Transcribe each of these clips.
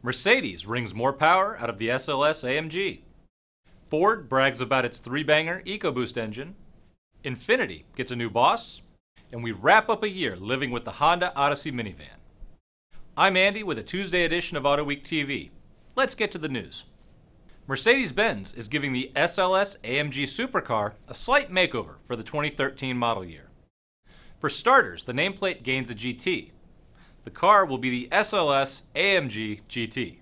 Mercedes wrings more power out of the SLS AMG. Ford brags about its three-banger EcoBoost engine. Infiniti gets a new boss. And we wrap up a year living with the Honda Odyssey minivan. I'm Andy with a Tuesday edition of Autoweek TV. Let's get to the news. Mercedes-Benz is giving the SLS AMG supercar a slight makeover for the 2013 model year. For starters, the nameplate gains a GT. The car will be the SLS AMG GT.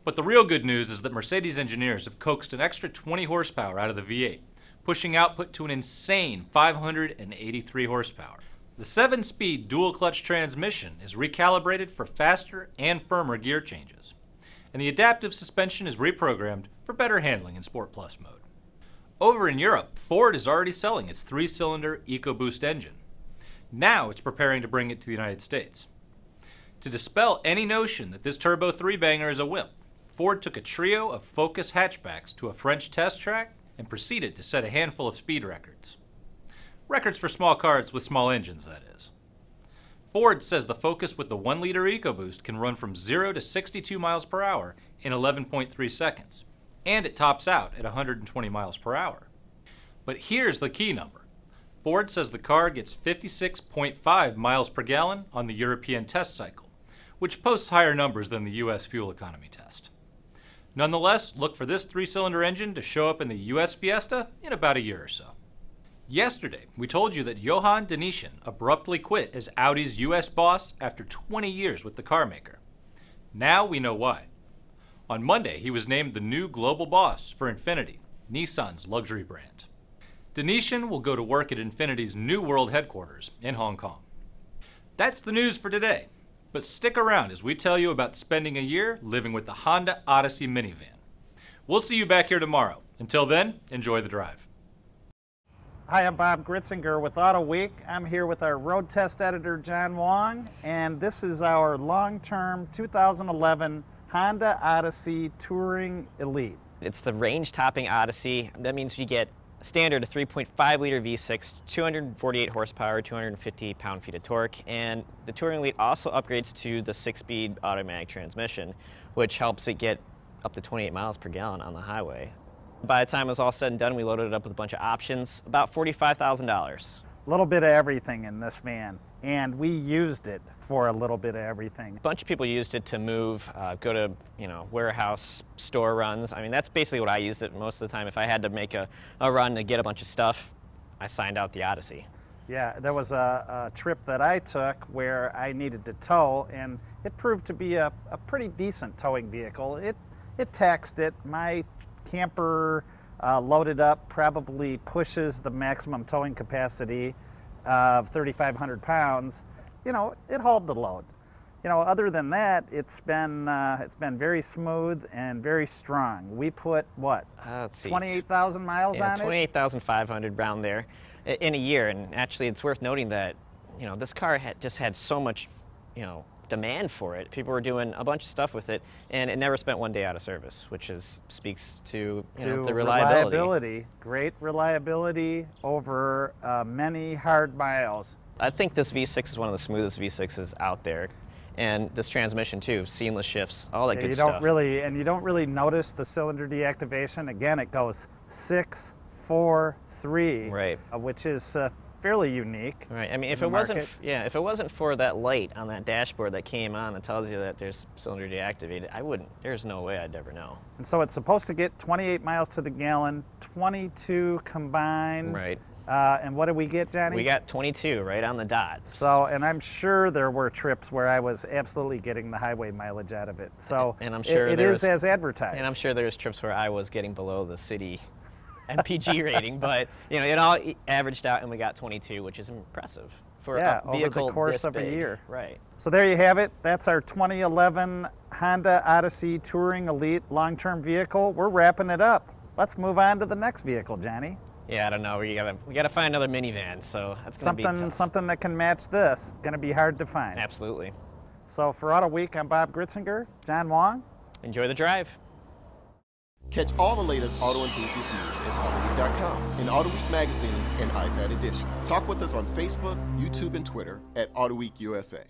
But the real good news is that Mercedes engineers have coaxed an extra 20 horsepower out of the V8, pushing output to an insane 583 horsepower. The 7-speed dual-clutch transmission is recalibrated for faster and firmer gear changes, and the adaptive suspension is reprogrammed for better handling in Sport Plus mode. Over in Europe, Ford is already selling its 3-cylinder EcoBoost engine. Now it's preparing to bring it to the United States. To dispel any notion that this turbo 3-banger is a wimp, Ford took a trio of Focus hatchbacks to a French test track and proceeded to set a handful of speed records. Records for small cars with small engines, that is. Ford says the Focus with the 1-liter EcoBoost can run from 0 to 62 miles per hour in 11.3 seconds, and it tops out at 120 miles per hour. But here's the key number. Ford says the car gets 56.5 miles per gallon on the European test cycle, which posts higher numbers than the US fuel economy test. Nonetheless, look for this 3-cylinder engine to show up in the US Fiesta in about a year or so. Yesterday, we told you that Johan de Nysschen abruptly quit as Audi's US boss after 20 years with the car maker. Now we know why. On Monday, he was named the new global boss for Infiniti, Nissan's luxury brand. De Nysschen will go to work at Infiniti's new world headquarters in Hong Kong. That's the news for today. But stick around as we tell you about spending a year living with the Honda Odyssey minivan. We'll see you back here tomorrow. Until then, enjoy the drive. Hi, I'm Bob Gritzinger with Autoweek. I'm here with our road test editor, John Wong, and this is our long-term 2011 Honda Odyssey Touring Elite. It's the range-topping Odyssey. That means you get standard a 3.5-liter V6, 248 horsepower, 250 pound-feet of torque, and the Touring Elite also upgrades to the 6-speed automatic transmission, which helps it get up to 28 miles per gallon on the highway. By the time it was all said and done, we loaded it up with a bunch of options, about $45,000. A little bit of everything in this van, and we used it for a little bit of everything. A bunch of people used it to move, go to warehouse store runs. I mean, that's basically what I used it most of the time. If I had to make a run to get a bunch of stuff, I signed out the Odyssey. Yeah, there was a trip that I took where I needed to tow, and it proved to be a pretty decent towing vehicle. It taxed it. My camper loaded up probably pushes the maximum towing capacity of 3,500 pounds. You know, it hauled the load. You know, other than that, it's been very smooth and very strong. We put what? Let's see. 28,000 miles on it. 28,500 around there in a year. And actually, it's worth noting that this car just had so much demand for it. People were doing a bunch of stuff with it, and it never spent one day out of service, which speaks to the reliability. Great reliability over many hard miles. I think this V6 is one of the smoothest V6s out there, and this transmission too, seamless shifts, all that good stuff. You don't really notice the cylinder deactivation. Again, it goes 6, 4, 3, right, which is fairly unique. Right. I mean, if it wasn't for that light on that dashboard that came on that tells you that there's cylinder deactivated, there's no way I'd ever know. And so it's supposed to get 28 miles to the gallon, 22 combined. Right. And what did we get, Johnny? We got 22 right on the dot. So, and I'm sure there were trips where I was absolutely getting the highway mileage out of it. So, and I'm sure it is as advertised. And I'm sure there's trips where I was getting below the city MPG rating, but it all averaged out, and we got 22, which is impressive for a vehicle over the course this of big. a year. Right. So there you have it. That's our 2011 Honda Odyssey Touring Elite long-term vehicle. We're wrapping it up. Let's move on to the next vehicle, Johnny. Yeah, I don't know. We gotta find another minivan, so that's gonna be tough. Something that can match this. It's gonna be hard to find. Absolutely. So for Autoweek, I'm Bob Gritzinger. John Wong. Enjoy the drive. Catch all the latest auto enthusiast news at Autoweek.com, in Autoweek Magazine and iPad Edition. Talk with us on Facebook, YouTube, and Twitter at Autoweek USA.